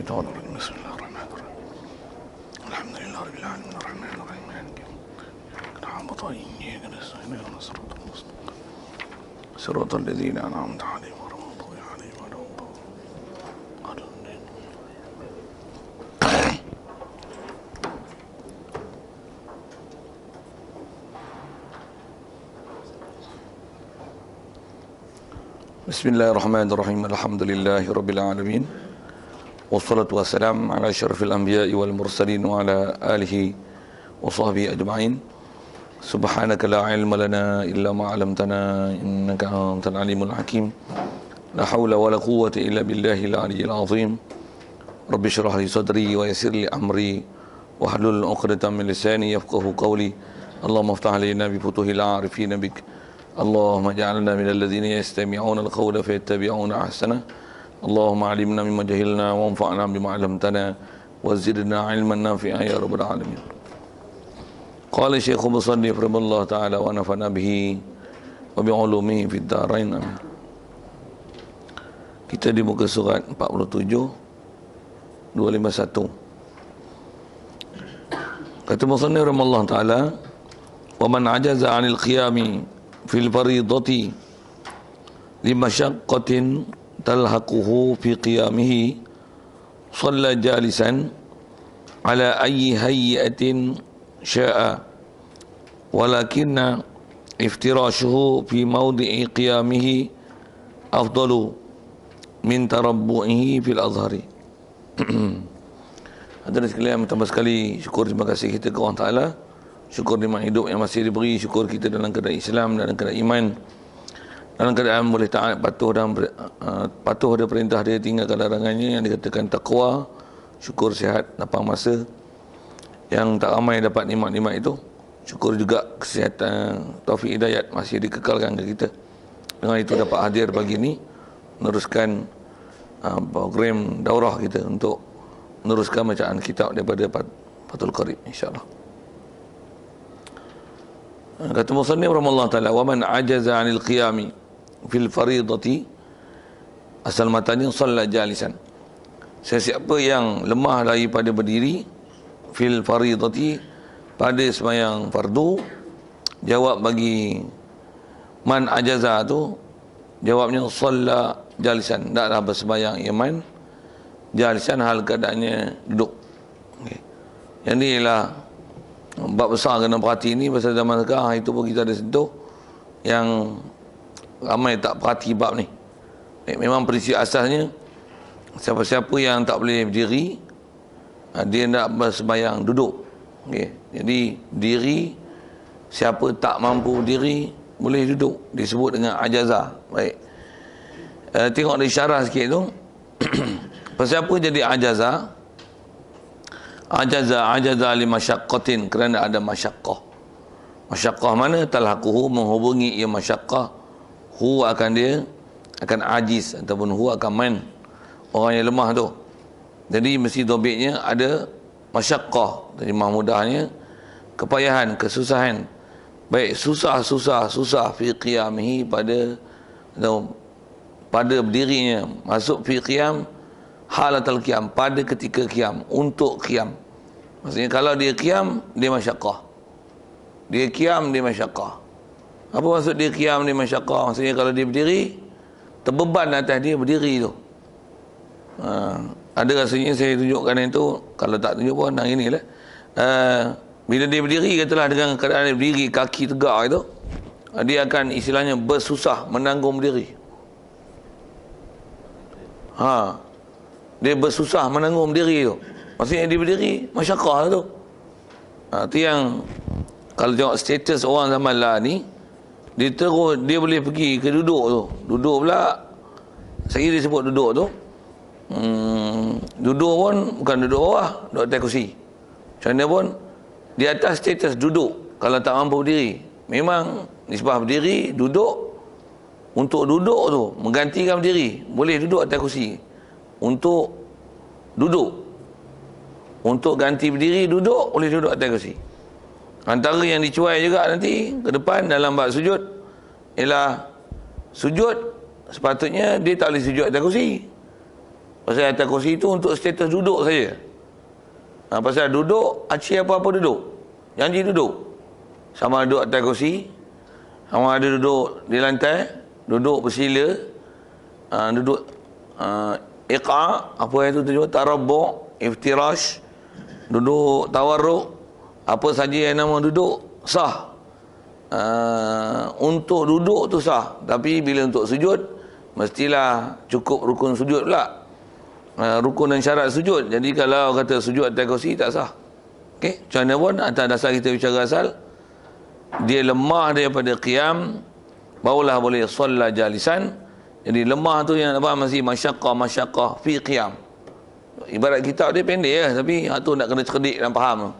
الشيطان الرجيم بسم الله الرحمن الرحيم الحمد لله رب العالمين الرحمن الرحيم مالك يوم الدين نعبد وإياك نستعين اهدنا الصراط المستقيم صراط الذين أنعمت عليهم غير المغضوب عليهم ولا الضالين. Bismillahirrahmanirrahim. Alhamdulillahirabbil alamin. Wassalatu wassalamu ala asyrafil anbiya'i wal mursalin wa ala alihi wa sahbihi ajma'in. Subhanaka la ilma lana illa ma 'allamtana innaka antal alimul hakim. La haula wa la quwwata illa billahil aliyyil azim. Rabbi shrah li sadri wa yassir li amri wa hlul 'uqdatam min lisani yafqahu qawli. Allahumma iftah alaina bi futuhil 'arifin bik. Allahumma ja'alna minal ladzina yastami'una al-qawla fayattabi'una ahsana. Allahumma 'allimna mimma jahilna wanfa'na bima 'allamtana wa zidna 'ilman nafi'a ya rabbal alamin. Qala Syekh Musannif rahimahullah ta'ala wa nafa'na bihi wa bi 'ulumihi fid dharain. Amin. Kita di muka surat 47 251. Kata Musannif rahimahullah ta'ala, wa man 'ajaza 'anil qiyami fil faridati limasyaqqatin talhaquhu fi qiyamihi shalla jalisan ala ayyi hayyatin sya'a walakinna iftirashuhu fi mawdi'i qiyamihi afdalu min tarabbu'ihi fil azhari. Hadirin sekalian, pertama sekali syukur, terima kasih kita kepada Allah Ta'ala. Syukur nikmat hidup yang masih diberi, syukur kita dalam keadaan Islam, dalam keadaan iman, dalam keadaan boleh taat, patuh dan patuh pada perintah dia, tinggalkan larangannya, yang dikatakan takwa. Syukur sihat, lapang masa, yang tak ramai dapat nikmat-nikmat itu. Syukur juga kesihatan, taufik hidayat masih dikekalkan ke kita. Dengan itu dapat hadir pagi ini meneruskan program daurah kita untuk meneruskan bacaan kitab daripada Fathul Qarib, insya-Allah. Kata Musannif rahimahullah ta'ala, wa man ajaza 'anil qiyami fil faridati, asal matanya shalla jalisan. Sesiapa yang lemah daripada berdiri fil faridati, pada sembahyang fardu, jawab bagi man ajaza tu, jawabnya shalla jalisan, taklah bersembahyang iman jalisan, hal keadaannya duduk. Okay. Yang ni ialah bab besar kena perhati ni pasal zaman sekarang. Itu pun kita ada sentuh yang ramai tak perhati bab ni. Memang prinsip asasnya, siapa-siapa yang tak boleh berdiri, dia nak bersembahyang duduk. Okay. Jadi diri, siapa tak mampu berdiri boleh duduk, disebut dengan ajazah. Baik, tengok dari syarah sikit tu. Pasal apa jadi ajazah? Ajaza li masyaqqatin, kerana ada masyaqqah. Masyaqqah mana? Talhaquhu, menghubungi ia masyaqqah. Hu akan dia akan ajiz, ataupun hu akan man, orang yang lemah tu. Jadi mesti dobitnya ada masyaqqah. Jadi mudahnya kepayahan, kesusahan. Baik susah fi qiyamihi, pada berdirinya. Masuk fi qiyam, halatul qiyam, pada ketika qiyam, untuk qiyam. Maksudnya kalau dia qiyam, dia masyaqqah. Dia qiyam, dia masyaqqah. Apa maksud dia qiyam, dia masyaqqah? Maksudnya kalau dia berdiri, terbeban atas dia berdiri tu. Ada rasanya saya tunjukkan yang tu, kalau tak tunjuk pun hari ni lah. Bila dia berdiri, katalah dengan keadaan dia berdiri, kaki tegak itu, dia akan istilahnya bersusah menanggung berdiri. Dia bersusah menanggung berdiri tu. Maksudnya dia berdiri, masyaqqah tu. Itu yang kalau tengok status orang zaman lah ni, dia terus, dia boleh pergi ke duduk tu. Duduk pula, saya disebut duduk tu. Duduk pun bukan duduk bawah, duduk atas kursi. Macam mana pun, di atas status duduk. Kalau tak mampu berdiri, memang nisbah berdiri, duduk. Untuk duduk tu, menggantikan berdiri, boleh duduk atas kursi. Untuk duduk, untuk ganti berdiri, duduk, boleh duduk atas kursi. Antara yang dicuai juga nanti ke depan dalam bab sujud ialah sujud sepatutnya dia tak boleh sujud atas kursi. Pasal atas kursi itu untuk status duduk saja. Pasal duduk, aci apa-apa duduk. Janji duduk. Sama duduk atas kursi, sama ada duduk di lantai, duduk bersila, duduk iqa, apa yang itu tujuan, tarabbu', iftirash, duduk tawarruk, apa saja yang nama duduk, sah. Untuk duduk tu sah. Tapi bila untuk sujud, mestilah cukup rukun sujud pula. Rukun dan syarat sujud. Jadi kalau kata sujud atas kursi tak sah. Okey, macam mana pun atas dasar kita bicara asal, dia lemah daripada qiyam, barulah boleh solat jalisan. Jadi lemah tu yang apa, masih masyaqqah fi qiyam. Ibarat kitab dia pendek ya, tapi hak tu nak kena cerdik dan faham tu.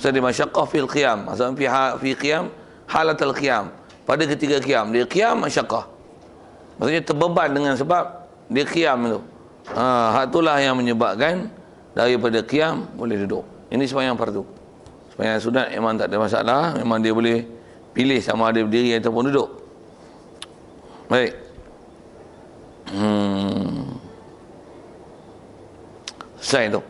Pasal dia masyaqqah fil qiyam, maksudnya fi qiyam halatul qiyam. Pada ketika qiyam, dia qiyam masyaqqah. Maksudnya terbeban dengan sebab dia qiyam tu. Hak itulah yang menyebabkan daripada qiyam boleh duduk. Ini sembahyang fardu. Sembahyang sunat memang tak ada masalah, memang dia boleh pilih sama ada berdiri ataupun duduk. Baik. Selesai tu.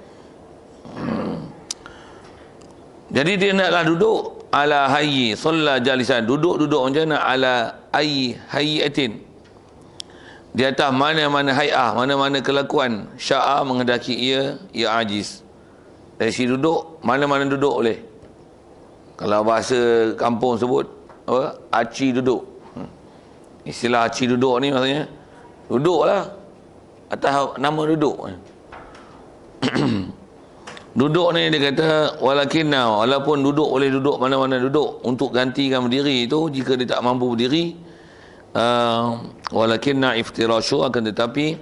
Jadi dia naklah duduk ala hayyi solat jalisan, duduk macam mana, ala ayyi hayyatin, di atas mana-mana hay'ah, mana-mana kelakuan, sya'a menghendaki ia ajiz. Dari si duduk, mana-mana duduk boleh. Kalau bahasa kampung sebut apa, aci duduk. Istilah aci duduk ni maksudnya duduklah atas nama duduk. Duduk ni dia kata walakinna, walaupun duduk boleh duduk mana-mana duduk, untuk gantikan berdiri itu jika dia tak mampu berdiri, walakinna iftirashu, akan tetapi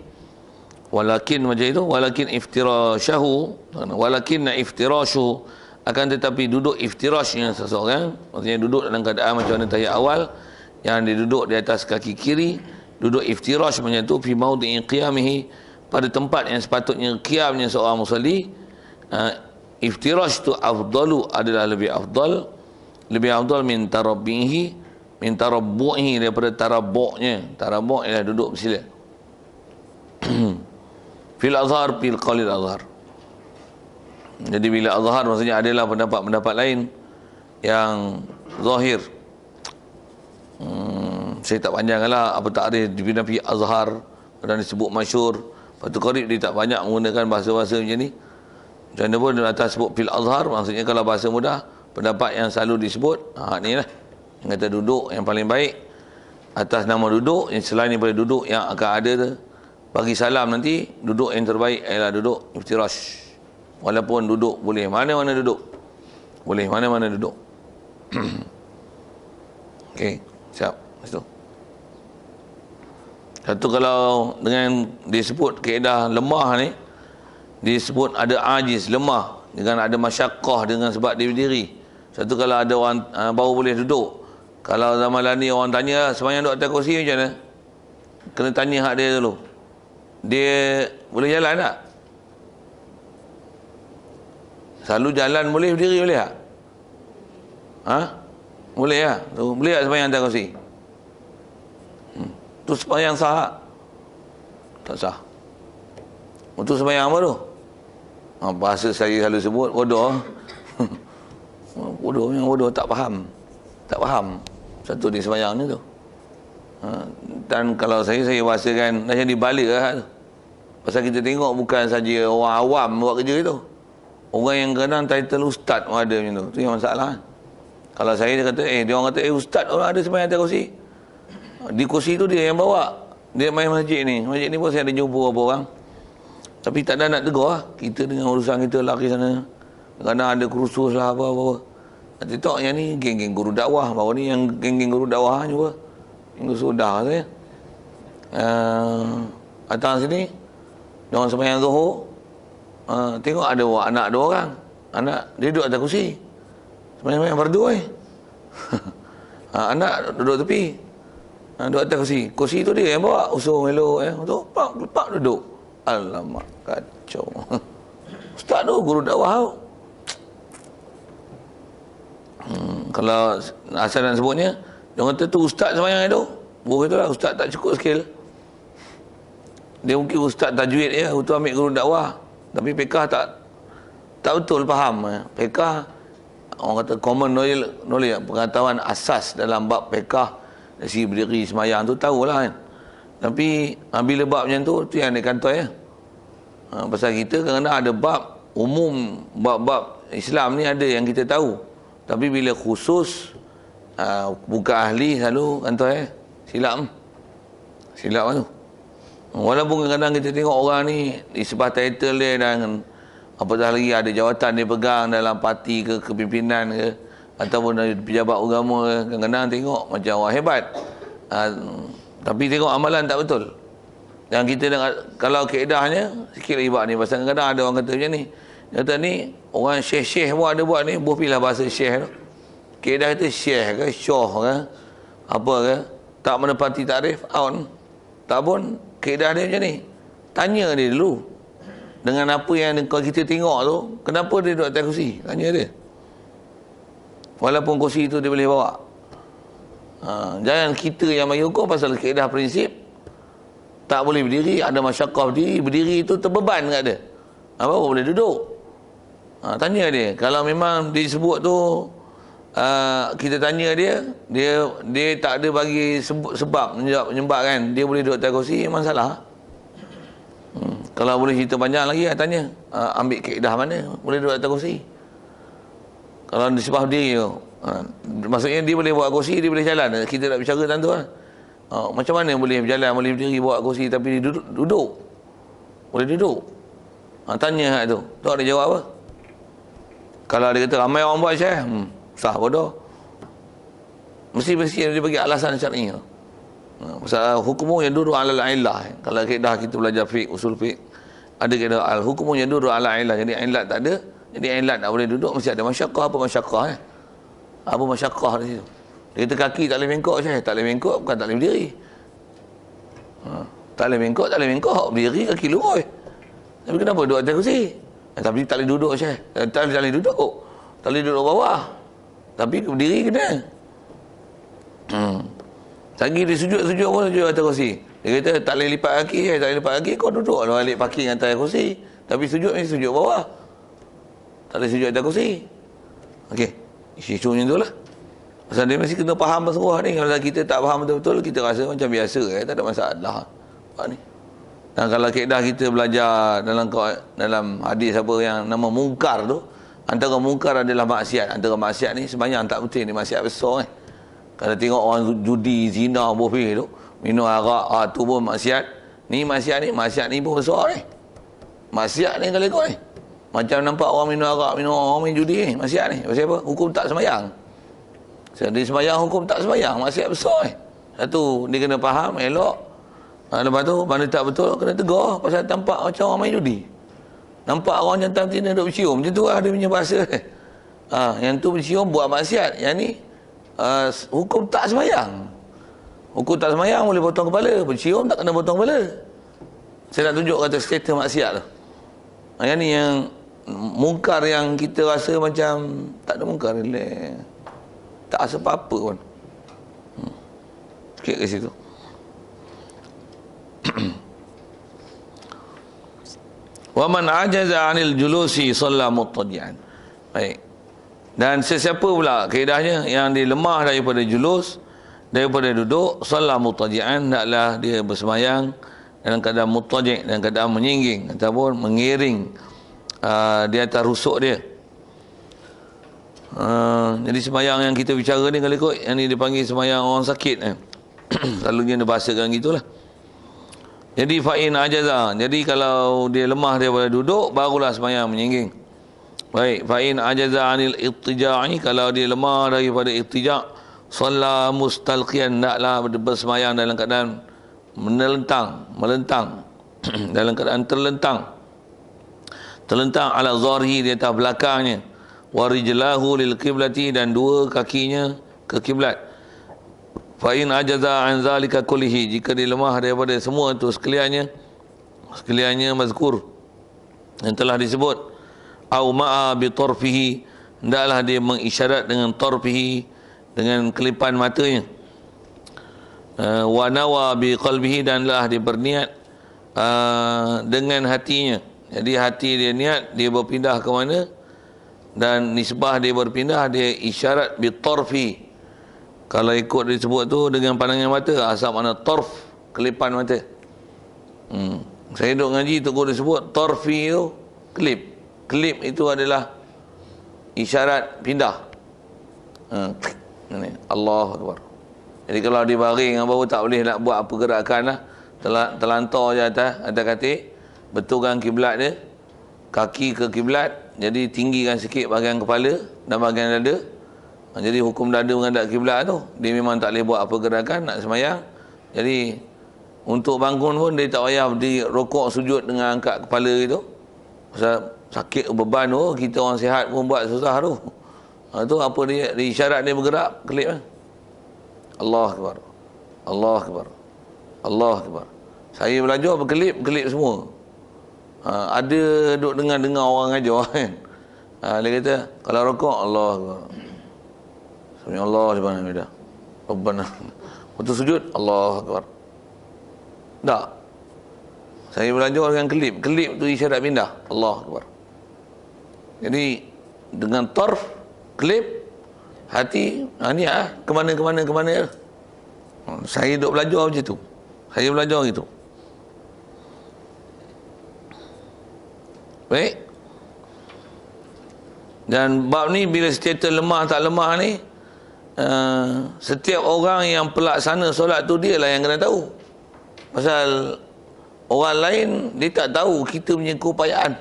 walakin macam itu, walakin iftirashahu, walakinna iftirashu, akan tetapi duduk iftirashnya seseorang, maksudnya duduk dalam keadaan macam mana tahiyat awal, yang dia duduk di atas kaki kiri, duduk iftirash macam itu, fi maudhi'i qiyamihi, pada tempat yang sepatutnya qiyamnya seorang musalli. Iftirash tu afdalu, adalah lebih afdal min tarabbihi, min tarabbu'ihi, daripada tarabbu'nya. Tarabbu' ialah duduk bersila. Fil azhar, fil qalil azhar. Jadi bila azhar maksudnya adalah pendapat-pendapat lain yang zahir. Saya tak panjanglah apa takrif di Nabi azhar dan disebut masyhur. Lepas tu qarib dia tak banyak menggunakan bahasa-bahasa macam ni. Macam mana pun atas sebut fil azhar, maksudnya kalau bahasa mudah, pendapat yang selalu disebut, ni lah yang kata duduk yang paling baik atas nama duduk, yang selain daripada duduk yang akan ada bagi salam nanti, duduk yang terbaik ialah duduk iftirash. Walaupun duduk boleh mana-mana duduk, boleh mana-mana duduk. Okey, siap. Lepas tu satu, kalau dengan disebut kaedah lemah ni, disebut ada ajiz, lemah, dengan ada masyaqqah dengan sebab dia berdiri. Satu, kalau ada orang baru boleh duduk. Kalau zaman lalu ni orang tanya sembahyang duduk atas kursi macam mana, kena tanya hak dia dulu. Dia boleh jalan tak? Selalu jalan boleh, berdiri boleh tak? Boleh tak? Boleh tak sembahyang atas kursi? Tu sembahyang sah tak? Tak sah. Untuk sembahyang apa tu? Bahasa saya selalu sebut bodoh. Bodoh, yang bodoh tak faham. Tak faham satu di sembahyang ni tu. Dan kalau saya bahasakan dah jadi balik lah tu. Pasal kita tengok bukan saja orang awam buat kerja itu. Orang yang kadang title ustaz pun ada macam tu. Tu yang masalah. Kalau saya kata, dia orang kata, ustaz orang ada sembahyang atas kursi. Di kursi tu dia yang bawa. Dia main masjid ni. Masjid ni pun saya ada jumpa beberapa orang. Tapi tak ada nak tegur lah. Kita dengan urusan kita lari sana. Kadang ada kursus lah apa-apa. Nanti tak yang ni geng-geng guru dakwah. Baru ni yang geng-geng guru dakwah juga. Minggu sudah saya. Datang sini. Jangan sembahyang zuhur. Tengok ada anak 2 orang. Anak dia duduk atas kursi. Sembahyang fardu anak duduk tepi. Duduk atas kursi. Kursi tu dia yang bawa. Usung elok. Lepak duduk. Alamak, kacau. Ustaz tu guru dakwah tu. Kalau asal dan sebutnya, dia kata tu ustaz sembahyang itu. Guru kata lah, ustaz tak cukup skill. Dia mungkin ustaz tajwid ya, untuk ambil guru dakwah, tapi fiqh tak betul faham. Fiqh orang kata common knowledge, pengetahuan asas dalam bab fiqh dari segi berdiri semayang tu tahulah kan. Tapi bila bab macam tu yang dia kantoi ya. Pasal kita kadang-kadang ada bab umum, bab-bab Islam ni ada yang kita tahu. Tapi bila khusus bukan ahli selalu kantoi silap tu. Walaupun kadang-kadang kita tengok orang ni di sebelah title dia dan apatah lagi ada jawatan dia pegang dalam parti ke kepimpinan ke ataupun dari pejabat agama ke, kadang-kadang tengok macam orang hebat. Tapi tengok amalan tak betul. Dan kita kalau kaedahnya sikit lagi bab ni, pasal kadang-kadang ada orang kata macam ni. Dia kata ni orang syekh-syekh pun ada buat ni, boleh pilih bahasa syekh tu. Kaedah itu syekh ke syah ke apa ke, tak menepati takrif out. Tak pun kaedah dia macam ni. Tanya dia dulu. Dengan apa yang kita tengok tu, kenapa dia duduk atas kursi? Tanya dia. Walaupun kursi tu dia boleh bawa. Jangan kita yang bagi hukum pasal kaedah prinsip tak boleh berdiri, ada masyaqqah berdiri itu terbeban kat dia. Apa boleh duduk? Tanya dia. Kalau memang disebut tu kita tanya dia tak ada bagi sebab menyebabkan dia boleh duduk atas kursi, memang salah. Kalau boleh cerita panjang lagi, tanya ambil kaedah mana boleh duduk atas kursi. Kalau di sebab diri tu, maksudnya dia boleh buat kursi, dia boleh jalan. Kita nak bicara tentang tu lah. Macam mana boleh berjalan, boleh berdiri, buat kursi tapi dia duduk. Boleh duduk. Tanya hak tu. Tu ada jawab apa? Kalau dia kata ramai orang buat syekh, sah bodoh. Mesti dia bagi alasan syar'i. Pasal hukumu yaduru ala al-illah. Kalau kaedah kita belajar fiqh, usul fiqh, ada kaedah al-hukumu yaduru ala al-illah. Jadi ilat tak ada, jadi ilat tak boleh duduk, mesti ada masyaqqah. Apa masyaqqah apa masyaqqah di situ? Dia kata kaki tak boleh bengkok syekh. Tak boleh bengkok bukan tak boleh berdiri. Tak boleh bengkok, tak boleh bengkok. Berdiri kaki lurus. Tapi kenapa duduk atas kursi? Tapi tak boleh duduk syekh. Tak boleh duduk. Tak boleh duduk bawah. Tapi berdiri kena. Lagi dia sujud pun sujud atas kursi. Dia kata tak boleh lipat kaki syekh. Tak boleh lipat kaki, kau duduk lah balik parking atas kursi. Tapi sujud ni sujud bawah. Tak boleh sujud atas kursi. Okey. Isu macam tu lah. Pasal dia mesti kena faham seruah ni. Kalau kita tak faham betul-betul, kita rasa macam biasa, tak ada masalah. Ni. Dan kalau kaedah kita belajar dalam hadis apa yang nama mungkar tu, antara mungkar adalah maksiat. Antara maksiat ni sebanyak tak betul ni maksiat besar. Kalau tengok orang judi, zina, bofeh tu, minum arak, tu pun maksiat. Ni maksiat ni pun besar ni. Maksiat ni kalau ikut ni. Macam nampak orang minum arak, orang main judi ni, maksiat ni. Pasal apa? Hukum tak sembahyang. Dia sembahyang hukum tak sembahyang, maksiat besar Satu, dia kena faham, elok. Lepas tu, mana tak betul, kena tegur. Pasal tampak macam orang main judi. Nampak orang jantan betina duduk bercium. Macam tu lah dia punya bahasa. Yang tu bercium buat maksiat. Yang ni, hukum tak sembahyang. Hukum tak sembahyang boleh potong kepala. Bercium tak kena potong kepala. Saya nak tunjuk kata status maksiat tu. Yang ni yang mungkar yang kita rasa macam tak ada mungkar. Tak rasa apa-apa pun. Sikit ke situ. Wa man ajaza 'anil julusi shalla muttaji'an. Baik. Dan sesiapa pula kaedahnya yang dia lemah daripada julus, daripada duduk, shalla muttaji'an, hendaklah dia bersemayang dalam keadaan muttaji', dalam keadaan menyingging ataupun mengiring di atas rusuk dia. Jadi semayang yang kita bicara ni kalau ikut yang ni dipanggil semayang orang sakit selalunya dia bahasakan gitulah. Jadi fa'in ajaza, jadi kalau dia lemah daripada duduk, barulah semayang menyingging. Baik, fa'in ajaza anil ittija'i, kalau dia lemah daripada ittija', shalla mustalqiyan, naklah bersemayang dalam keadaan melentang dalam keadaan terlentang ala zahrihi, di atas belakangnya, wa rijlahu lil qiblati, dan dua kakinya ke kiblat. Fa in ajaza an zalika kullihi, jika dia lemah daripada semua itu sekaliannya mazkur yang telah disebut, au ma'a bi tarfihi, hendaklah dia mengisyarat dengan tarfihi, dengan kelipan matanya, wa nawa bi qalbihi, danlah dia berniat dengan hatinya. Jadi hati dia niat, dia berpindah ke mana, dan nisbah dia berpindah, dia isyarat bitarfi. Kalau ikut disebut tu dengan pandangan mata, asal mana tarf, kelipan mata. Saya duk ngaji tu guru disebut tarfi tu kelip. Kelip itu adalah isyarat pindah. Allahu Akbar. Jadi kalau dia baring baru tak boleh nak buat apa gerakan lah. Terlantar je atas katil, betulkan kiblat dia, kaki ke kiblat, jadi tinggikan sikit bahagian kepala dan bahagian dada. Jadi hukum dada menghadap kiblat tu, dia memang tak boleh buat apa gerakan nak semayang. Jadi untuk bangun pun dia tak payah berdiri rokok sujud dengan angkat kepala gitu. Pasal sakit beban tu, kita orang sihat pun buat susah tu. Tu apa dia isyarat dia bergerak, kelip kan. Allahu Akbar. Allahu Akbar. Allah Akbar. Saya belajar berkelip semua. Ada duk dengar orang ajar kan. Dia kata kalau rokok Allah Akbar. Subhanallah liman hamidah. Rabbana. Untuk sujud Allah Akbar. Tak. Saya belajar dengan kelip. Kelip tu isyarat pindah. Allah Akbar. Jadi dengan tarf, kelip, hati, ni kemana. Saya duk belajar macam tu. Saya belajar gitu. Baik. Dan bab ni bila cerita lemah tak lemah ni, setiap orang yang pelaksana solat tu dia lah yang kena tahu. Pasal orang lain dia tak tahu kita punya keupayaan.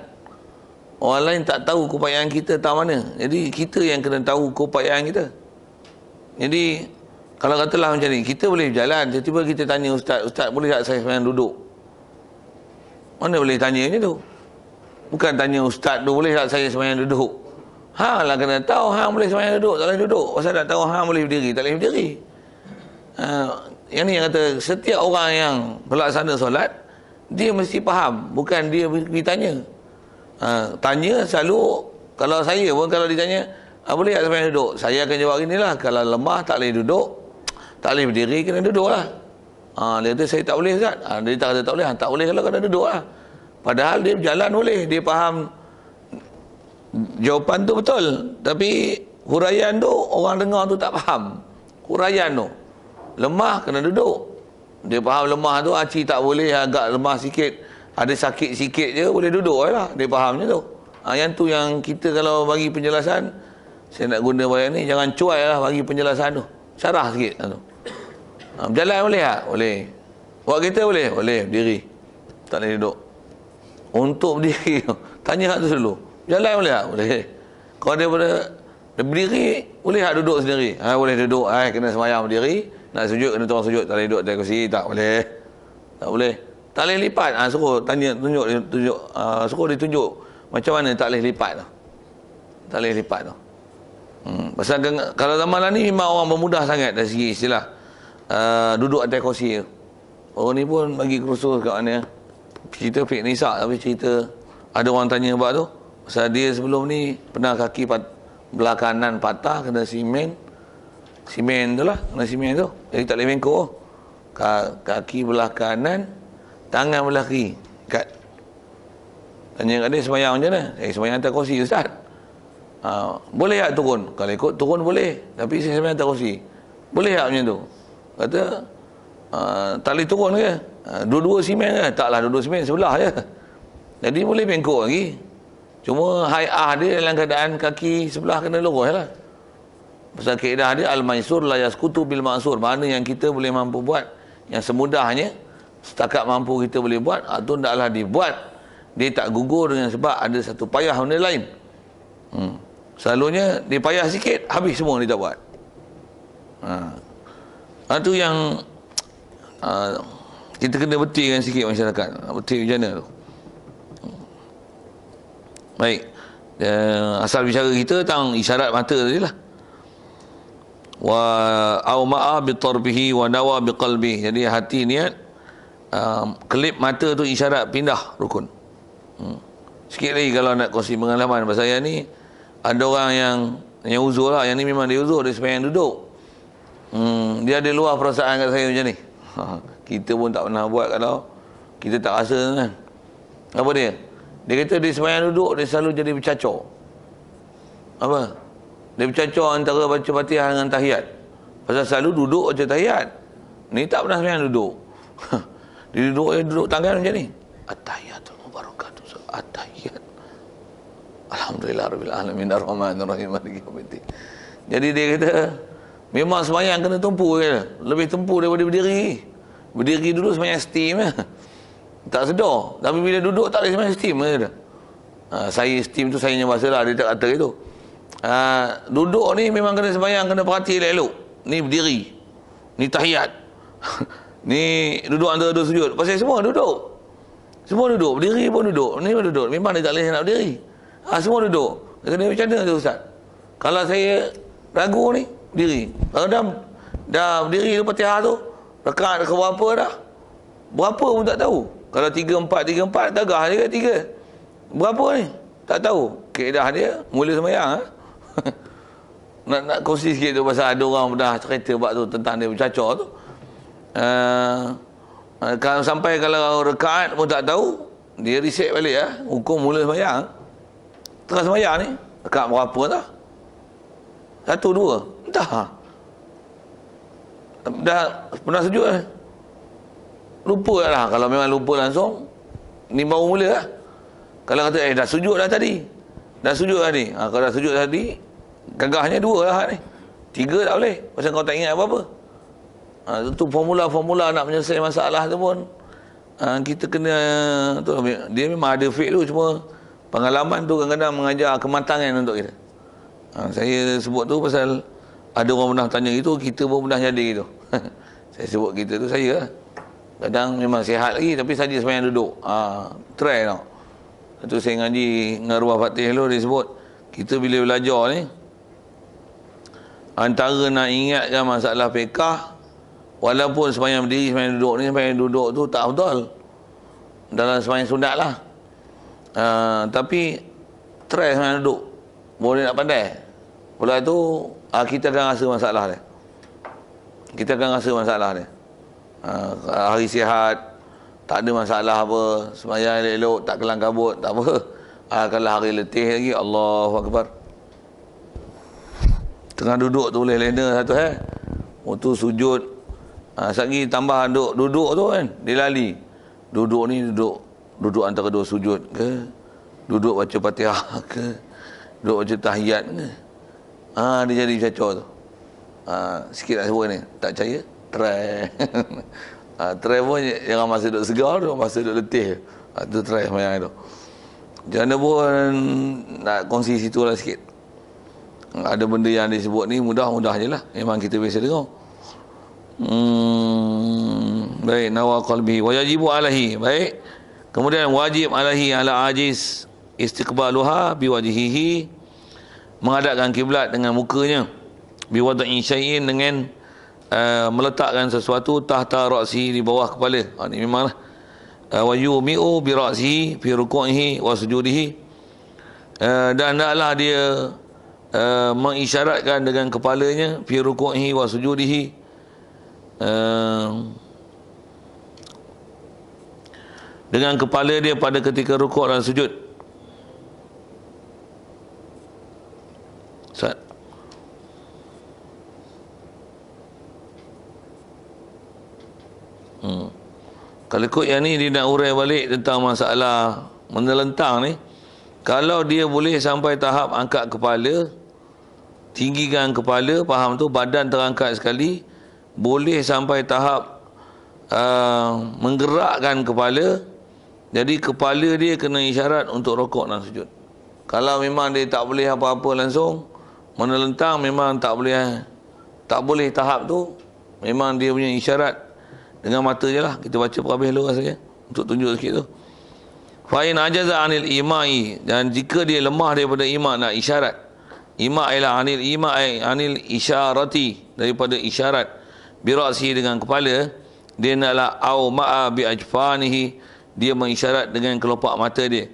Orang lain tak tahu keupayaan kita tak mana. Jadi kita yang kena tahu keupayaan kita. Jadi kalau katalah macam ni, kita boleh berjalan, tiba-tiba kita tanya ustaz, boleh tak saya semayang duduk? Mana boleh tanya macam tu? Bukan tanya ustaz tu, boleh tak saya semayang duduk? Hang lah kena tahu, hang boleh semayang duduk, tak boleh duduk. Pasal tak tahu hang boleh berdiri, tak boleh berdiri. Yang ni yang kata, setiap orang yang pelaksana solat, dia mesti faham, bukan dia pergi tanya. Tanya selalu, kalau saya pun kalau ditanya, boleh tak semayang duduk? Saya akan jawab inilah, kalau lemah tak boleh duduk, tak boleh berdiri, kena duduk lah. Dia kata saya tak boleh Ustaz. Dia kata tak boleh. Tak boleh kalau kena duduk lah. Padahal dia berjalan boleh. Dia faham jawapan tu betul. Tapi huraian tu orang dengar tu tak faham. Huraian tu lemah kena duduk. Dia faham lemah tu aci tak boleh, agak lemah sikit, ada sakit sikit je boleh duduk lah. Dia faham je tu. Yang tu yang kita kalau bagi penjelasan, saya nak guna bayang ni, jangan cuai lah bagi penjelasan tu. Syarah sikit tu. Berjalan boleh tak? Boleh. Buat kereta boleh? Boleh. Berdiri. Tak boleh duduk. Untuk berdiri, tanya tu dulu. Berjalan boleh tak? Boleh. Kalau dia berdiri, boleh tak duduk sendiri? Boleh duduk. Kena semayang berdiri. Nak sujud, kena turun sujud. Tak boleh duduk atas kursi. Tak boleh. Tak boleh. Tak boleh lipat. Suruh tanya, tunjuk. Suruh dia tunjuk macam mana tak boleh lipat tu. Tak boleh lipat tu. Pasal kalau zaman lah ni memang orang bermudah sangat dari segi istilah duduk atas kursi. Orang ni pun bagi kursus kat mana. Cerita fik nisak, tapi cerita ada orang tanya buat tu. Pasal dia sebelum ni pernah kaki belah kanan patah kena simen tu lah, kena simen tu. Jadi tak boleh bengkok. Kaki belah kanan, tangan belah kiri. Tanya kat dia semayang macam mana? Semayang atas kursi Ustaz. Boleh tak turun? Kalau ikut turun boleh, tapi saya semayang atas kursi. Boleh tak macam tu? Kata tak boleh turun ke? Dua-dua simen ke? Taklah, dua-dua simen sebelah je. Jadi boleh bengkok lagi. Cuma hai'ah dia dalam keadaan kaki sebelah kena lurus lah. Pasal kaedah dia al-maisur la yaskutu bil ma'sur. Mana yang kita boleh mampu buat, yang semudahnya setakat mampu kita boleh buat, itu hendaklah dibuat. Dia tak gugur dengan sebab ada satu payah benda lain. Selalunya dia payah sikit, habis semua dia tak buat. Itu yang kita kena betulkan sikit masyarakat. Betul macam mana tu. Baik. Asal bicara kita tentang isyarat mata tadi lah. Wa au ma'a bi tarbihi wa nawa bi qalbi. Jadi hati niat, kelip mata tu isyarat pindah rukun. Sikit lagi kalau nak kongsi pengalaman pasal saya ni, ada orang yang uzur lah. Yang ni memang dia uzur, dia semayang duduk. Dia ada luar perasaan kat saya macam ni. Kita pun tak pernah buat kalau kita tak rasa kan. Apa dia? Dia kata dia sembahyang duduk, dia selalu jadi bercacau. Apa? Dia bercacau antara baca Fatihah dengan tahiyat. Pasal selalu duduk baca tahiyat. Ni tak pernah sembahyang duduk. Dia duduk tangan macam ni. At-tahiyatul mubarakatuh. At-tahiyat. Alhamdulillah rabbil alamin arrahmanir rahim maliki yaumiddin. Jadi dia kata memang sembahyang kena tempuh je. Lebih tempuh daripada berdiri. Berdiri dulu sembahyang steam ya. Tak sedar. Tapi bila duduk tak boleh sembahyang steam je. Saya steam tu saya punya bahasa lah, dia tak kata itu. Duduk ni memang kena sembahyang, kena perhati elok-elok. Ni berdiri. Ni tahiyat. Ni duduk antara dua sujud. Pasal semua duduk. Semua duduk. Berdiri pun duduk. Ni pun duduk. Memang dia tak boleh nak berdiri. Semua duduk. Dia kena macam mana tu Ustaz? Kalau saya ragu ni, berdiri. Kalau dah berdiri tu Fatihah tu, rakaat ke berapa dah? Berapa pun tak tahu. Kalau 3-4, gagah dia ke 3. Berapa ni? Tak tahu. Keedah dia, mula sembahyang. nak kongsi sikit tu pasal ada orang dah cerita bab tu tentang dia bercacau tu. Kalau sampai kalau rakaat pun tak tahu, dia reset balik hukum mula sembahyang. Tengah sembahyang ni, rakaat berapa dah? 1, 2, entah. Dah pernah sujud lupa lah. Kalau memang lupa langsung, ni baru mula lah. Kalau kata dah sujud dah tadi, dah sujud tadi, kalau dah sujud tadi, gagahnya 2 lah ni, 3 tak boleh pasal kau tak ingat apa-apa. Itu formula nak menyelesaikan masalah tu pun kita kena tu, dia memang ada fake tu, cuma pengalaman tu kadang-kadang mengajar kematangan untuk kita. Saya sebut tu pasal ada orang pernah tanya itu, kita pun pernah jadi gitu. Saya sebut kita tu saya lah. Kadang memang sihat lagi tapi saja sembahyang duduk. Try tau. Itu saya ngaji dengan Ruah Fatih dulu, dia sebut kita bila belajar ni antara nak ingatkan masalah fiqah, walaupun sembahyang berdiri, sembahyang duduk ni, sembahyang duduk tu tak betul dalam sembahyang sunat lah. Tapi try sembahyang duduk, boleh nak pandai. Pula tu kita akan rasa masalah dia. Kita akan rasa masalah dia. Hari sihat tak ada masalah apa, sembahyang elok, tak kelang kabut, tak apa. Kalau hari letih lagi, Allahu Akbar, tengah duduk tu boleh lena satu tu sujud, lagi tambah duduk tu kan, dia lali. Duduk ni duduk antara dua sujud ke, duduk baca Fatihah ke, duduk baca tahiyat ke. Dia jadi cacau tu. Sikit nak sebut ni, tak percaya try. Try pun jangan masa duduk segar tu, masa duduk letih tu try sembahyang tu. Jangan pun nak kongsi situ lah sikit. Ada benda yang disebut ni mudah-mudah je lah, memang kita biasa dengar. Baik, nawa qalbi wa yajibu alaihi. Baik, kemudian wajib alaihi ala ajiz istiqbaluha biwajhihi, menghadapkan kiblat dengan mukanya, biwad'i syai'in, dengan meletakkan sesuatu tahta ra'si, di bawah kepala. Ini memanglah. Wa yumi'u bi ra'sihi fi ruku'ihi wa sujudihi, dan hendaklah dia mengisyaratkan dengan kepalanya fi ruku'ihi wa sujudihi, dengan kepala dia pada ketika rukuk dan sujud. Kalau ikut yang ni, dia nak urai balik tentang masalah menelentang ni. Kalau dia boleh sampai tahap angkat kepala, tinggikan kepala, faham tu, badan terangkat sekali, boleh sampai tahap menggerakkan kepala, jadi kepala dia kena isyarat untuk rokok dan sujud. Kalau memang dia tak boleh apa-apa langsung, menelentang memang tak boleh tahap tu, memang dia punya isyarat dengan mata je lah. Kita baca perhabis dulu saja untuk tunjuk sikit tu. Fa'in ajaza anil imai, dan jika dia lemah daripada ima, nak isyarat. Ima ialah anil imai, anil isyarati, daripada isyarat, birasi, dengan kepala. Dia naklah au ma'a bi ajfanihi, dia mengisyarat dengan kelopak mata dia.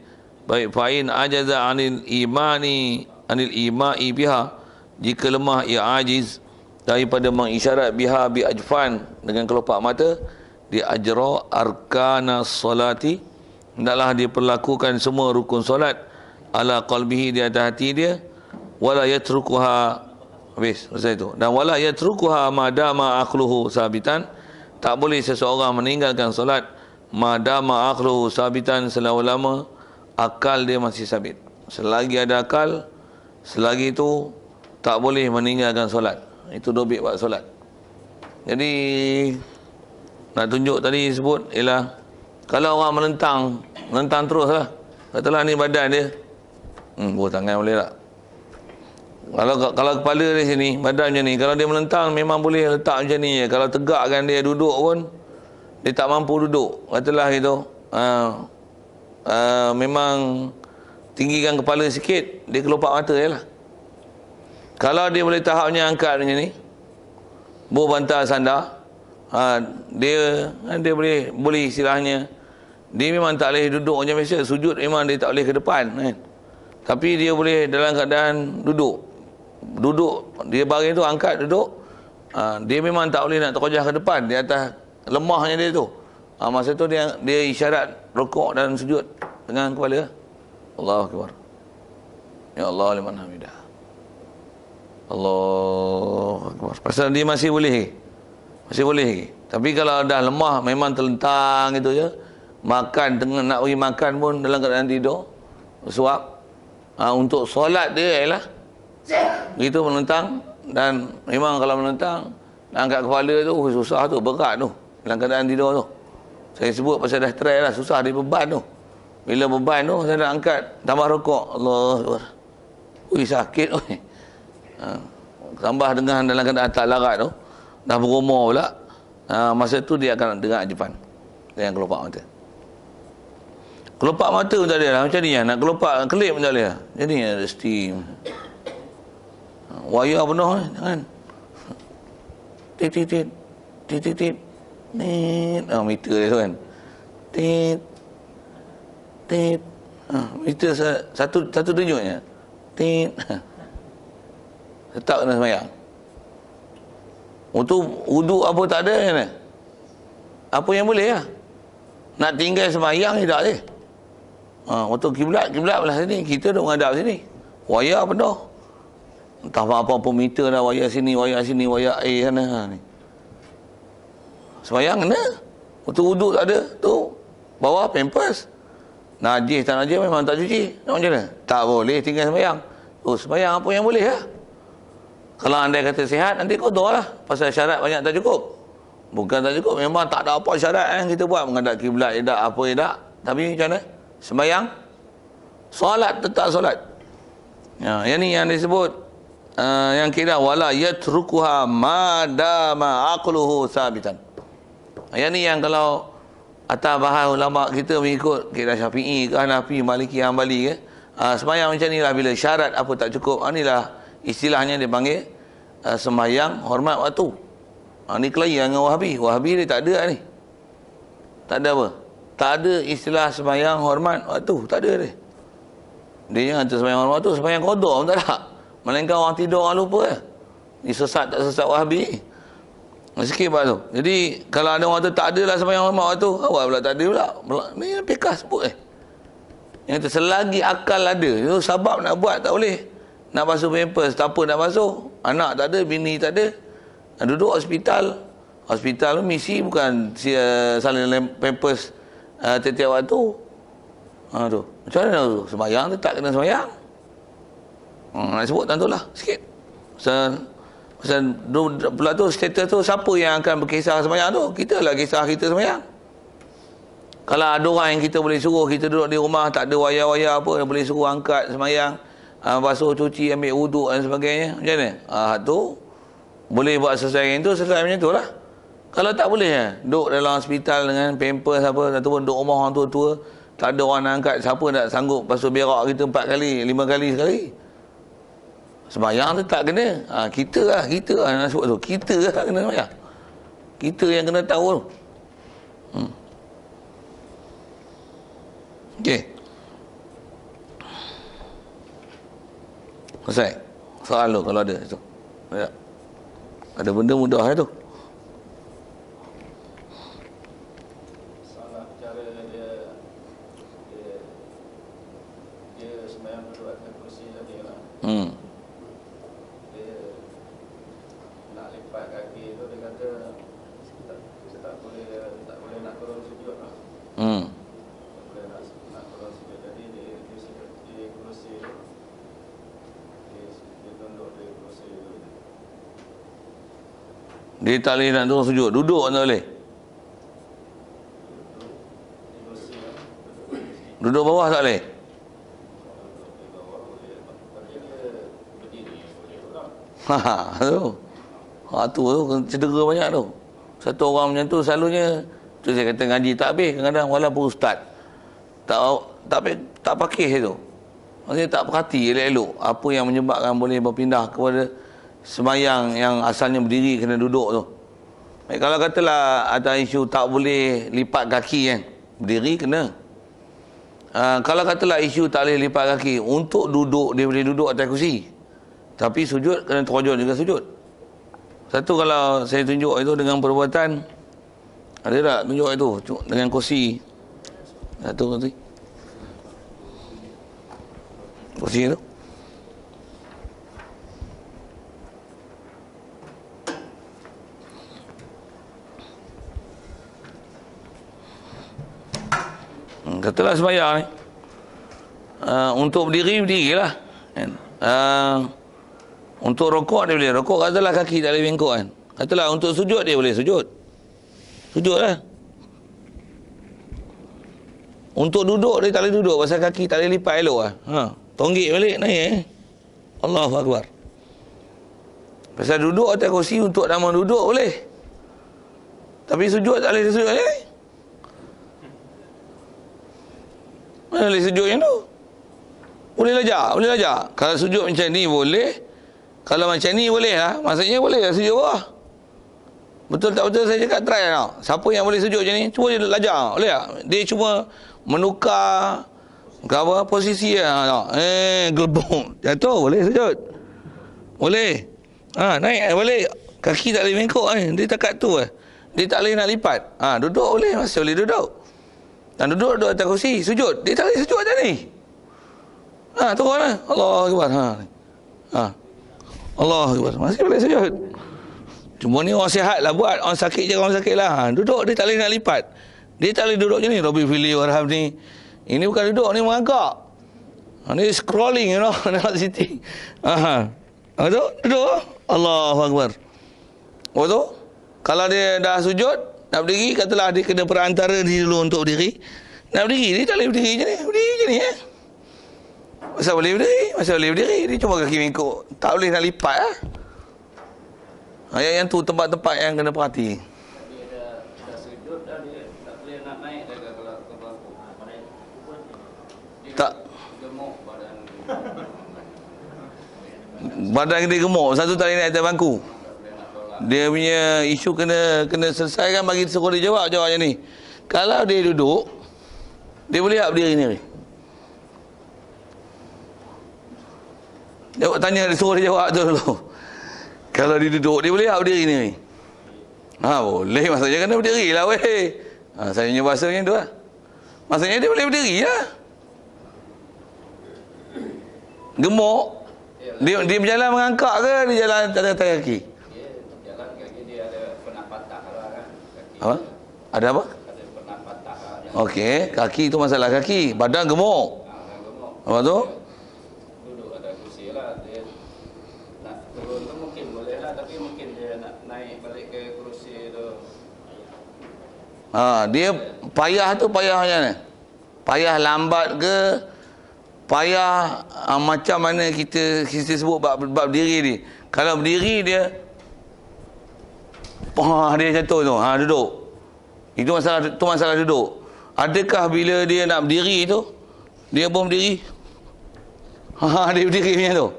Baik, fa'in ajaza anil imani, anil imai biha, jika lemah ia ajiz daripada mengisyarat biha bi ajfan, dengan kelopak mata, ajra arkana salati, hendaklah dia perlakukan semua rukun solat ala qalbihi, di atas hati dia, wala yatrukuha, habis selesai itu, dan wala yatrukuha madama aqluhu sabitan, tak boleh seseorang meninggalkan solat madama aqluhu sabitan, selama-lama akal dia masih sabit. Selagi ada akal, selagi itu tak boleh meninggalkan solat. Itu dobit buat solat. Jadi nak tunjuk tadi sebut ialah kalau orang menentang terus lah, katalah ni badan dia, tangan boleh tak? Kalau kepala di sini, badan macam ni, kalau dia menentang memang boleh letak macam ni je. Kalau tegakkan dia duduk pun dia tak mampu duduk, katalah gitu. Memang tinggikan kepala sikit, dia kelopak mata je lah. Kalau dia boleh tahapnya angkat macam ni, buh bantal sandar, dia boleh istilahnya, dia memang tak boleh duduk macam biasa. Sujud memang dia tak boleh ke depan kan? Tapi dia boleh dalam keadaan duduk, dia baring tu angkat duduk, dia memang tak boleh nak terkojah ke depan di atas lemahnya dia tu. Masa tu dia isyarat rukuk dan sujud dengan kepala. Allahu Akbar. Ya Allah liman hamidah. Allahu Akbar. Pasal dia masih boleh lagi. Tapi kalau dah lemah, memang terlentang gitu je, makan, tengah nak pergi makan pun dalam keadaan tidur, suap, untuk solat dia ialah gitu menentang. Dan memang kalau menentang, nak angkat kepala tu susah tu, berat tu dalam keadaan tidur tu. Saya sebut pasal dah stres lah, susah dia beban tu. Bila beban tu saya nak angkat tambah rokok, Allah Akbar, sakit tu. Tambah dengan dalam keadaan tak larat tu, dah berumur pula, masa tu dia akan dengar ajapan dengan kelopak mata. Kelopak mata pun tak boleh lah macam ni lah. Nak kelopak kelip pun tak boleh lah. Jadi ada steam, wayar penuh ni, jangan tit meter dia tu kan, tit meter satu tunjuknya, tetap kena semayang. Untuk wuduk apa tak ada kan? Apa yang boleh lah, nak tinggal semayang tidak boleh. Untuk kiblat belah sini, kita duk menghadap sini, wayar penuh, entah apa-apa meter dah, wayar sini, wayar air sana ni. Semayang kena. Untuk wuduk tak ada tu, bawah pampers, najis tak najis memang tak cuci, nak macam mana? Tak boleh tinggal semayang. Semayang apa yang boleh lah. Kalau anda kata sihat, nanti kotor lah. Pasal syarat banyak tak cukup. Bukan tak cukup, memang tak ada apa syarat kita buat. Menghadap kiblat edak, apa edak. Tapi macam mana? Sembahyang, solat, tetap solat. Yang ni yang disebut, yang kira wala yatrukuha madama aqluhu sabitan. Yang ni yang kalau atas bahas ulama kita mengikut kira Syafi'i ke Hanafi, Maliki, Hanbali ke, sembahyang macam ni lah. Bila syarat apa tak cukup, inilah istilahnya dia panggil sembahyang hormat waktu. Ni kelahi dengan Wahabi. Wahabi dia tak ada ni. Tak ada apa? Tak ada istilah sembahyang hormat waktu. Tak ada dia. Dia yang kata sembahyang hormat waktu, sembahyang qada pun tak ada. Melainkan orang tidur, orang lupa lah. Ni sesat tak sesat Wahabi. Sikit buat tu. Jadi kalau ada orang tu tak ada lah sembahyang hormat waktu, awak pula tak ada pula. Ni fiqh sebut yang kata selagi akal ada, itu sebab nak buat tak boleh. Nak basuh pampers, tak apa nak basuh. Anak tak ada, bini tak ada. Duduk hospital. Hospital tu misi bukan saling pampers setiap waktu. Tu. Macam mana tu? Sembahyang tu tak kena sembahyang. Nak sebut tentulah sikit. Pasal pula tu status tu, siapa yang akan berkisah sembahyang tu? Kita lah kisah kita sembahyang. Kalau ada orang yang kita boleh suruh, kita duduk di rumah tak ada wayar-wayar apa, boleh suruh angkat sembahyang, basuh, cuci, ambil wuduk dan sebagainya, macam mana? Tu boleh buat sesuai yang tu, sesuai macam tu lah. Kalau tak boleh duduk dalam hospital dengan pampers apa, ataupun duduk rumah orang tua-tua, tak ada orang nak angkat, siapa nak sanggup basuh berak kita 4 kali, 5 kali sekali? Sembahyang tu tak kena. Kita lah nak sebut tu, kita lah tak kena sembahyang. Kita yang kena tahu tu. Okey. Selesai soal tu kalau ada tu. Ya. Ada benda mudah tu. kursi tadi lah. Dia nak lipat kaki tu, dia kata tak boleh nak turun sujud lah. Tak boleh nak turun sujud. Jadi dia kursi tu, dia tunduk di kursi tu. Dia tak boleh nak turun sujud. Duduk tak boleh. Duduk bawah tak boleh. Tu cedera banyak tu. Satu orang macam tu selalunya, tu saya kata ngaji tak habis kadang-kadang, walaupun ustaz tak pakai tu. Maksudnya tak perhati elok-elok apa yang menyebabkan boleh berpindah kepada sembahyang yang asalnya berdiri kena duduk tu. Kalau katalah ada isu tak boleh lipat kaki kan, berdiri kena. Kalau katalah isu tak boleh lipat kaki, untuk duduk dia boleh duduk atas kursi, tapi sujud kena terojol juga sujud. Satu kalau saya tunjuk itu dengan perbuatan, ada tak tunjuk itu dengan kursi? Satu kursi tu. Katalah sembahyang ni, untuk berdirilah kan. Untuk rokok dia boleh rokok, katalah kaki tak boleh bengkok kan. Katalah untuk sujud dia boleh sujud, sujudlah. Untuk duduk dia tak boleh duduk pasal kaki tak boleh lipat elok lah. Tonggik balik naik Allahu Akbar. Pasal duduk atas kursi untuk nama duduk boleh, tapi sujud tak boleh sujud ni. Mana boleh sujud yang tu? Boleh lajak. Kalau sujud macam ni boleh. Kalau macam ni boleh lah. Maksudnya boleh lah sujud bawah. Betul tak betul saya cakap, try lah. Siapa yang boleh sujud macam ni, cuba dia lajak. Boleh tak? Dia cuma menukar posisi lah. Gelbong. Jatuh boleh sujud. Boleh. Naik boleh. Kaki tak boleh bengkok dia takat tu dia tak boleh nak lipat. Duduk boleh, masih boleh duduk. Dan duduk atas kursi, sujud. Dia tak boleh sujud macam ni. Turun lah. Allahu Akbar. Allahu Akbar. Masih boleh sujud. Cuma ni orang sihat lah buat. Orang sakit je orang sakit lah. Duduk dia tak boleh nak lipat. Dia tak boleh duduk macam ni. Rabbi fili warham ni. Ini bukan duduk, ni mengagak. Ni scrolling, you know. Not sitting. Duduk. Allahu Akbar. Tu, kalau dia dah sujud, nak berdiri, katalah dia kena perantara ni dulu untuk berdiri. Nak berdiri, dia tak boleh berdiri macam ni. Berdiri macam ni Masa boleh berdiri. Dia cuma kaki bengkok. Tak boleh nak lipat lah. Yang tu tempat-tempat yang kena perhati. Dia dah sujud dah, dia tak boleh nak naik dah kalau ke bangku. Dia Tak. gemuk badan. Badan dia gemuk. Satu tak boleh naik atas bangku. Dia punya isu kena selesaikan, bagi suruh dia jawab macam ni. Kalau dia duduk, dia boleh tak berdiri ni? Jawab tanya, dia suruh dia jawab tu dulu. Kalau dia duduk, dia boleh tak berdiri ni? Boleh, maksudnya kena berdiri lah weh. Saya punya bahasa macam tu lah. Maksudnya dia boleh berdiri lah. Gemuk. Dia berjalan mengangkat ke dia jalan atas kaki? Apa? Ada apa? Okey, kaki tu masalah kaki. Badan gemuk. Apa tu? Duduk atas kursi lah. Dia nak turun tu mungkin boleh lah, tapi mungkin dia nak naik balik ke kursi tu. Dia payah tu payah macam mana? Payah lambat ke? Payah macam mana kita sebut bab berdiri ni. Kalau berdiri dia dia jatuh tu. Duduk. Itu masalah duduk. Adakah bila dia nak berdiri tu, dia pun berdiri? Dia berdiri macam tu.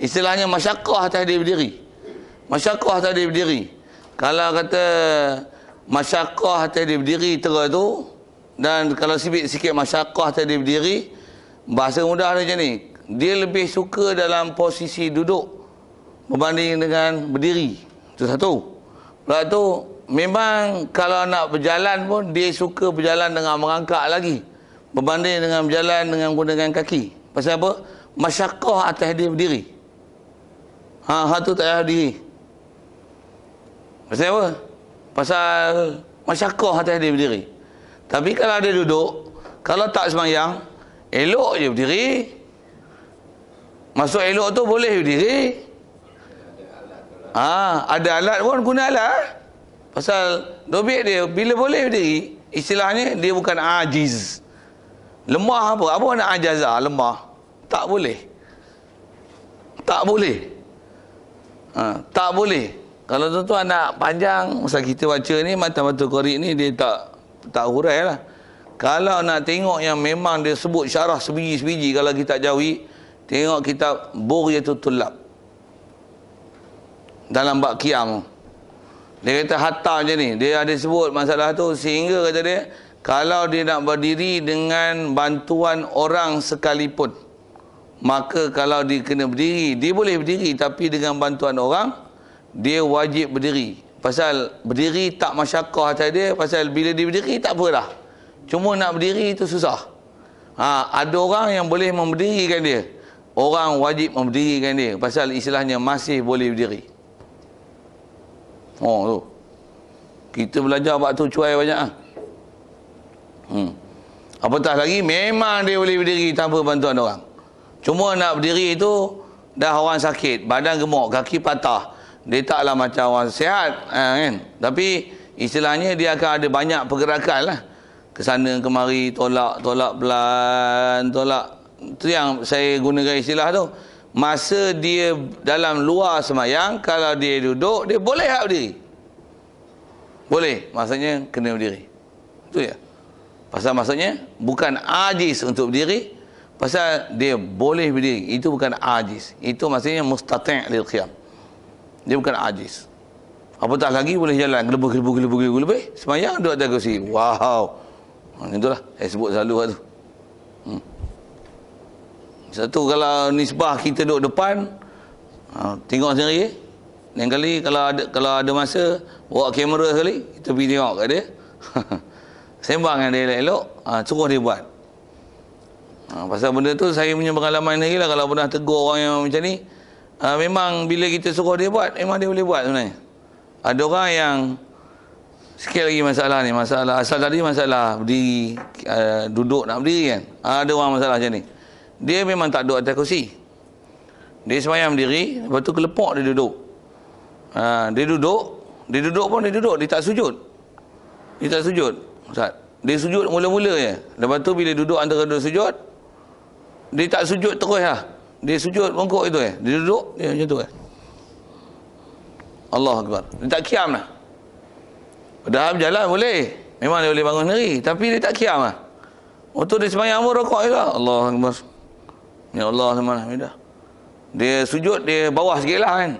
Istilahnya masyaqqah atas dia berdiri. Masyaqqah atas dia berdiri. Kalau kata masyaqqah atas dia berdiri terus tu, dan kalau sikit masyaqqah atas dia berdiri, bahasa mudah dia macam ni. Dia lebih suka dalam posisi duduk berbanding dengan berdiri. Itu satu. Lepas tu, memang kalau nak berjalan pun, dia suka berjalan dengan merangkak lagi berbanding dengan berjalan dengan gunakan kaki. Pasal apa? masyaqqah atas dia berdiri. Tu tak payah berdiri. Pasal apa? Pasal masyaqqah atas dia berdiri. Tapi kalau dia duduk, kalau tak sembahyang, elok je berdiri. Masuk elok tu boleh berdiri. Ada alat pun guna alat. Pasal dobit dia bila boleh berdiri, istilahnya dia bukan ajiz. Lemah apa? Apa nak ajazah? Lemah. Tak boleh. Tak boleh. Tak boleh. Kalau tuan-tuan nak panjang, masa kita baca ni matan-matan Qari ni dia tak hurai lah. Kalau nak tengok yang memang dia sebut syarah sebiji-sebiji kalau kita jawi, tengok kitab Bughyatul Tullab dalam bab qiyam. Dia kata hatta macam ni, dia ada sebut masalah tu sehingga kata dia kalau dia nak berdiri dengan bantuan orang sekalipun, maka kalau dia kena berdiri, dia boleh berdiri tapi dengan bantuan orang dia wajib berdiri. Pasal berdiri tak masyaqqah atas dia, pasal bila dia berdiri tak apa dah. Cuma nak berdiri itu susah. Ada orang yang boleh memberdirikan dia. Orang wajib memberdirikan dia pasal istilahnya masih boleh berdiri. Tu. Kita belajar bab tu cuai banyak Apatah lagi memang dia boleh berdiri tanpa bantuan orang. Cuma nak berdiri itu dah orang sakit, badan gemuk, kaki patah. Dia taklah macam orang sihat kan. Tapi istilahnya dia akan ada banyak pergerakan lah. Kesana kemari, tolak pelan, tolak. Itu yang saya gunakan istilah tu. Masa dia dalam luar semayang, kalau dia duduk, dia boleh tak berdiri? Boleh. Maksudnya kena berdiri. Itu ya. Pasal maksudnya bukan ajiz untuk berdiri, pasal dia boleh berdiri. Itu bukan ajiz. Itu maksudnya mustati' lil qiyam. Dia bukan ajiz. Apatah lagi boleh jalan gelebih. Semayang duduk atas kursi. Wow. Itulah saya sebut selalu tu. Satu kalau nisbah kita duduk depan, tengok sendiri. Lain kali kalau ada masa bawa kamera sekali, kita pergi tengok kat dia. Sembang dengan dia elok-elok, suruh dia buat. Pasal benda tu saya punya pengalaman lagi lah. Kalau pernah tegur orang yang macam ni, memang bila kita suruh dia buat, memang dia boleh buat sebenarnya. Ada orang yang sikit lagi masalah ni, masalah asal tadi masalah berdiri, duduk nak berdiri kan. Ada orang masalah macam ni. Dia memang tak duduk atas kursi. Dia semayang berdiri, lepas tu kelepok dia duduk. Dia duduk pun dia duduk, dia tak sujud. Dia tak sujud. Ustaz, dia sujud mula-mula je. Lepas tu bila duduk antara dua sujud, dia tak sujud terus lah. Dia sujud bongkok itu Dia duduk, dia macam tu Allahu Akbar. Dia tak qiyam lah. Padahal berjalan boleh. Memang dia boleh bangun sendiri. Tapi dia tak qiyam lah. Waktu dia semayang pun rokok je lah. Allahu Akbar. Ya Allah, alhamdulillah. Dia sujud, dia bawah sikit lah kan.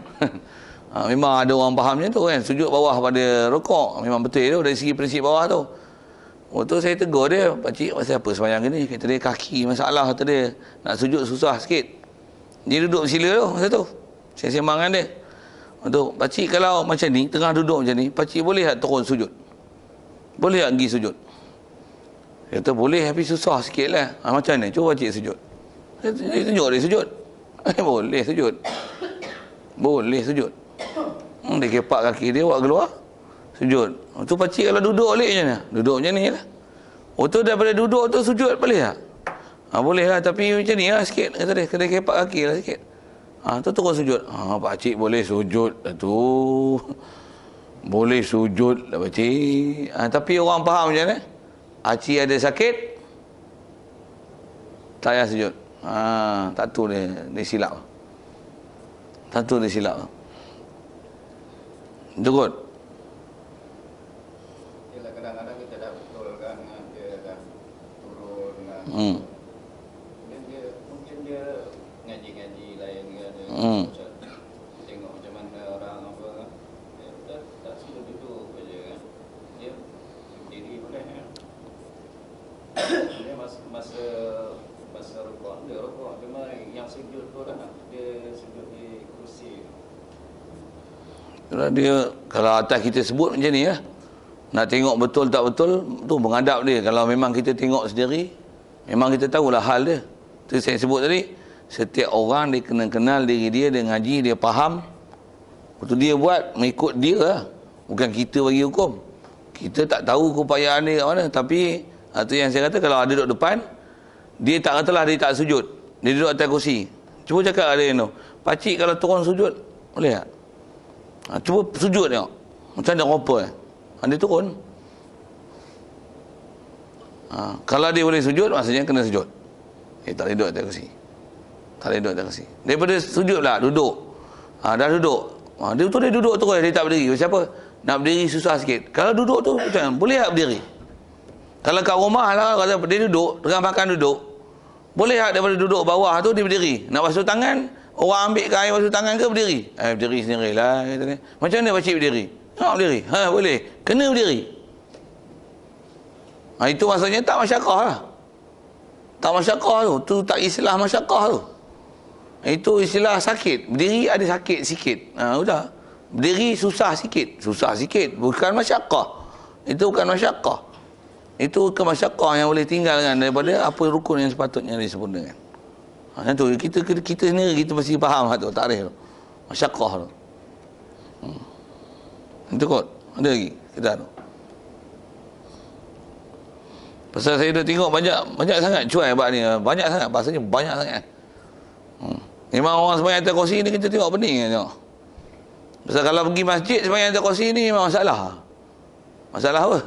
Memang ada orang faham macam tu kan. Sujud bawah pada rokok. Memang betul tu dari segi prinsip bawah tu. Waktu saya tegur dia, pakcik pasal apa semayang ni? Kata dia kaki masalah, kata dia. Nak sujud susah sikit. Dia duduk sila tu masa tu. Saya sembang dengan dia. Waktu, pakcik kalau macam ni, tengah duduk macam ni, pakcik boleh tak turun sujud? Boleh tak pergi sujud? Dia kata boleh tapi susah sikit lah. Macam ni? Cuba pakcik sujud. Dia tunjuk dia sujud. Boleh sujud. Boleh sujud. Dia kepak kaki dia buat keluar. Sujud. Tu pakcik kalau duduk balik macam ni. Duduk macam ni lah. Tu daripada duduk tu sujud boleh tak? Boleh lah tapi macam ni lah sikit. Kata dia kena kepak kaki lah sikit. Tu terus sujud. Pakcik boleh sujud lah tu. Boleh sujud lah pakcik. Tapi orang faham macam ni. Pakcik ada sakit, tak payah sujud. Tak tu dia silap. Tak tu dia silap. Turut. Yalah, kadang-kadang kita dah betul kan, dia dah turun kan. Mungkin dia ngaji-ngaji lain kan. Tengok macam mana orang apa kan. Dia tak sujud-duduk je kan. Dia berdiri boleh kan. Dia masa rukuk dia rukuk, cuma yang sujud tu dah dia sujud di kursi. Dia kalau atas kita sebut macam ni lah. Nak tengok betul tak betul tu menghadap dia. Kalau memang kita tengok sendiri, memang kita tahulah hal dia. Tu saya sebut tadi, Setiap orang dia kena kenal diri dia ngaji, dia faham. Betul dia buat mengikut dia lah. Bukan kita bagi hukum. Kita tak tahu keupayaan dia kat mana. Tapi itu yang saya kata, kalau ada duduk depan, dia tak katalah dia tak sujud. Dia duduk atas kursi. Cuba cakap ada yang tu, pakcik kalau turun sujud boleh tak? Cuba sujud tengok. Macam dia rupa dia turun. Kalau dia boleh sujud, maksudnya kena sujud. Tak boleh duduk atas kursi. Tak boleh duduk atas kursi. Daripada sujud lah, duduk. Dah duduk. Dia tu dia duduk terus, dia tak berdiri. Siapa? Nak berdiri susah sikit. Kalau duduk tu macam mana? Boleh tak berdiri? Kalau kat rumah lah, kata dia duduk, tengah makan duduk. Boleh tak daripada duduk bawah tu dia berdiri? Nak basuh tangan, orang ambil ke air basuh tangan ke berdiri? Berdiri sendirilah. Macam mana pakcik berdiri? Nak berdiri? Boleh. Kena berdiri. Itu maksudnya tak masyarakah lah. Tak masyarakah tu. Tu tak istilah masyarakah tu. Itu istilah sakit. Berdiri ada sakit sikit. Udah. Berdiri susah sikit. Susah sikit. Bukan masyarakah. Itu bukan masyarakah. Itu bukan masyarakah yang boleh tinggalkan daripada apa rukun yang sepatutnya disempurnakan. Itu kita sendiri kita mesti faham tu tarikh tu. Masyarakah tu. Itu kot. Ada lagi kita tu. Pasal saya dah tengok banyak sangat cuai bab ni. Banyak sangat, bahasanya banyak sangat. Memang orang sembahyang atas kursi ni kita tengok pening tengok. Pasal kalau pergi masjid sembahyang atas kursi ni memang masalah. Masalah apa?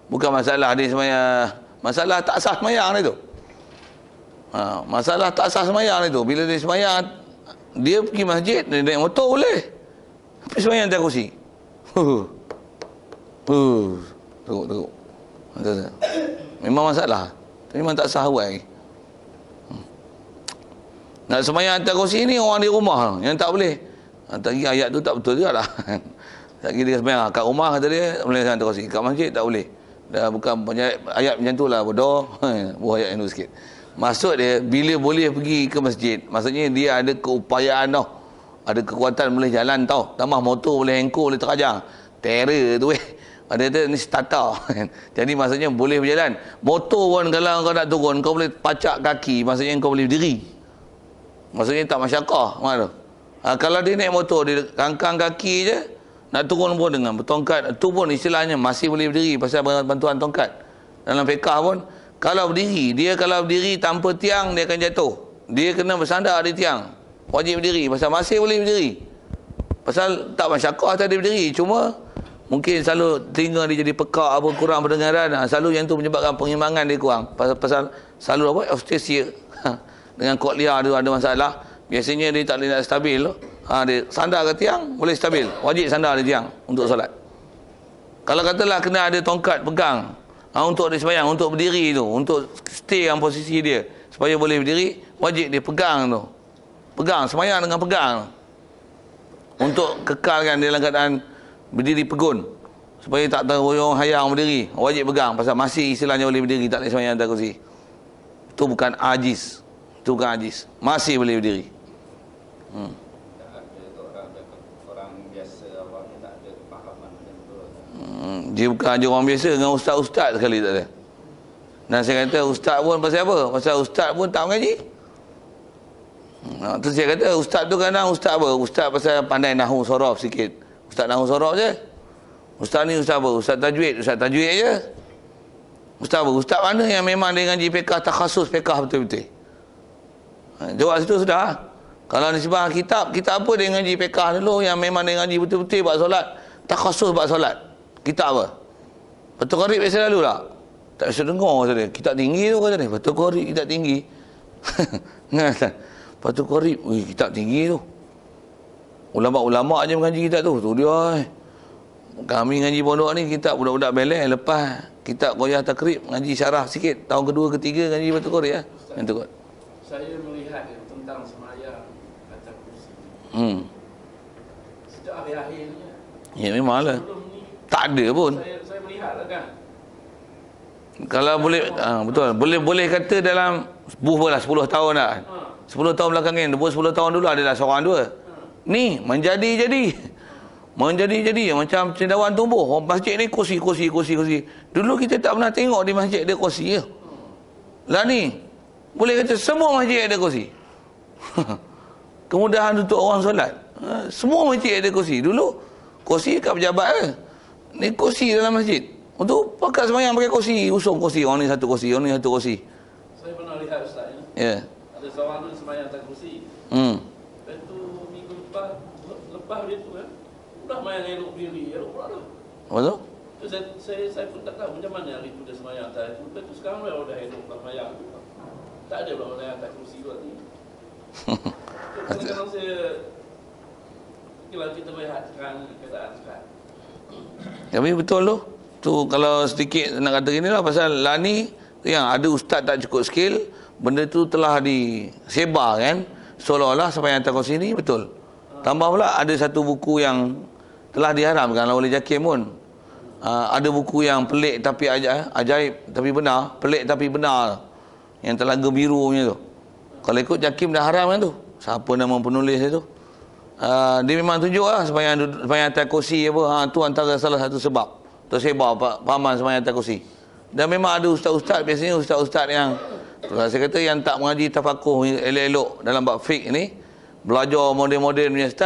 Bukan masalah dia sembahyang, masalah tak sah sembahyang dia tu. Masalah tak sah sembahyang dia tu. Bila dia sembahyang, dia pergi masjid, dia naik motor boleh. Tapi sembahyang atas kursi. Teruk. Memang masalah. Memang tak sah buat lagi. Nak sembahyang atas kursi ni orang di rumah yang tak boleh. Tak kira ayat tu tak betul juga lah. Tak kira dia sembahyang kat rumah kata dia boleh sembahyang atas kursi. Kat masjid tak boleh. Dah bukan ayat macam tu lah bodoh. Buah ayat yang tu sikit. Maksud dia bila boleh pergi ke masjid, maksudnya dia ada keupayaan tau. Ada kekuatan boleh jalan tau. Tambah motor boleh hengkor, boleh terajang. Terror tu Ada ni starter. Jadi maksudnya boleh berjalan. Motor pun kalau kau nak turun, kau boleh pacak kaki, maksudnya kau boleh berdiri. Maksudnya tak masyarakah. Mana? Kalau dia naik motor, dia kangkang kaki je, nak turun pun dengan bertongkat. Itu pun istilahnya masih boleh berdiri pasal bantuan tongkat. Dalam fiqah pun, kalau berdiri tanpa tiang, dia akan jatuh. Dia kena bersandar di tiang. Wajib berdiri. Pasal masih boleh berdiri. Pasal tak masyarakah tadi berdiri. Cuma, mungkin selalu telinga dia jadi pekak, apa kurang pendengaran. Selalu yang tu menyebabkan pengimbangan dia kurang. Pasal selalu apa? Eustasia. Dengan koklia dia ada masalah. Biasanya dia tak boleh nak stabil tu. Dia sandar ke tiang, boleh stabil. Wajib sandar di tiang untuk solat. Kalau katalah kena ada tongkat pegang untuk dia sembahyang, untuk berdiri tu, untuk stay dalam posisi dia supaya boleh berdiri, wajib dia pegang tu. Pegang, sembahyang dengan pegang. Untuk kekalkan dia dalam keadaan berdiri pegun. Supaya tak tergoyong hayang berdiri. Wajib pegang. Pasal masih istilahnya boleh berdiri. Tak boleh sembahyang atas kursi. Itu bukan ajiz. Itu bukan ajiz. Masih boleh berdiri. Orang biasa awaknya tak ada kefahaman macam tu. Dia bukan ajar orang biasa. Dengan ustaz-ustaz sekali tak ada. Dan saya kata ustaz pun pasal apa? Pasal ustaz pun tak mengaji. Tu saya kata ustaz tu kadang ustaz apa? Ustaz pasal pandai nahu sorof sikit. Ustaz nahu sorof je. Ustaz ni ustaz apa? Ustaz tajwid. Ustaz tajwid je. Ustaz apa? Ustaz mana yang memang dia ngaji fiqah, takhasus fiqah betul-betul? Jawab situ sudah. Kalau nisbah kitab apa dia ngaji fiqah dulu yang memang dia ngaji betul-betul buat solat, takhasus buat solat. Kitab apa? Betul Qarib biasa lalu tak? Tak biasa dengar kata dia. Kitab tinggi tu kata dia. Betul Qarib kitab tinggi. Ngatan. Betul Qarib, kitab tinggi tu. Ulama-ulama je mengaji kitab tu. Tu dia. Kami ngaji pondok ni kitab budak-budak beleng lepas kitab Qoyah Takrib ngaji syarah sikit. Tahun kedua ketiga ngaji Betul Qarib ya. Yang tu kot. Saya melihat tentang sembahyang atas kursi. Sejak akhir-akhirnya. Ya memanglah. Tak ada pun. Saya melihatlah kan. Kalau boleh betul. Boleh kata dalam lah 10 tahun dah. 10 tahun belakang ni, 10 tahun dulu adalah seorang dua. Ni menjadi-jadi. Menjadi-jadi macam cendawan tumbuh. Masjid ni kursi. Dulu kita tak pernah tengok di masjid ada kursi ya. Lah ni boleh kata semua masjid ada kursi. Kemudahan untuk orang solat. Semua masjid ada kursi. Dulu kursi kat pejabat ke? Ni kursi dalam masjid. Untuk pakat sembahyang pakai kursi, usung kursi. Orang ni satu kursi, orang ni satu kursi. Saya pernah lihat Ustaz ya. Ya. Ada seorang tu sembahyang atas kursi. Lepas tu minggu lepas dia tu kan, udah main elok diri, elok pula dah. Apa tu? Tu saya pun tak tahu macam mana hari tu dia sembahyang atas tu. Lepas tu sekarang dah elok dah sembahyang. Tak ada pula sembahyang atas kursi tu ni. Kadang-kadang saya, kalau kita lihat sekarang keadaan sekarang. Tapi betul tu. Tu kalau sedikit nak kata gini lah, pasal lah ni yang ada ustaz tak cukup skill, benda tu telah disebar kan, seolah-olah sampai yang atas kursi ni betul. Tambah pula ada satu buku yang telah diharamkan oleh JAKIM pun. Ada buku yang pelik tapi ajaib tapi benar, pelik tapi benar, yang Telaga Biru punya tu. Kalau ikut JAKIM dah haram kan tu. Siapa nama penulis dia tu? Dia memang tunjuk lah sembahyang atas kursi apa. Tu antara salah satu sebab tersebar pahaman sembahyang atas kursi. Dan memang ada ustaz-ustaz, biasanya ustaz-ustaz yang saya kata yang tak mengaji tafakuh elok-elok dalam bab fiqh ni, belajar model-model punya ustaz.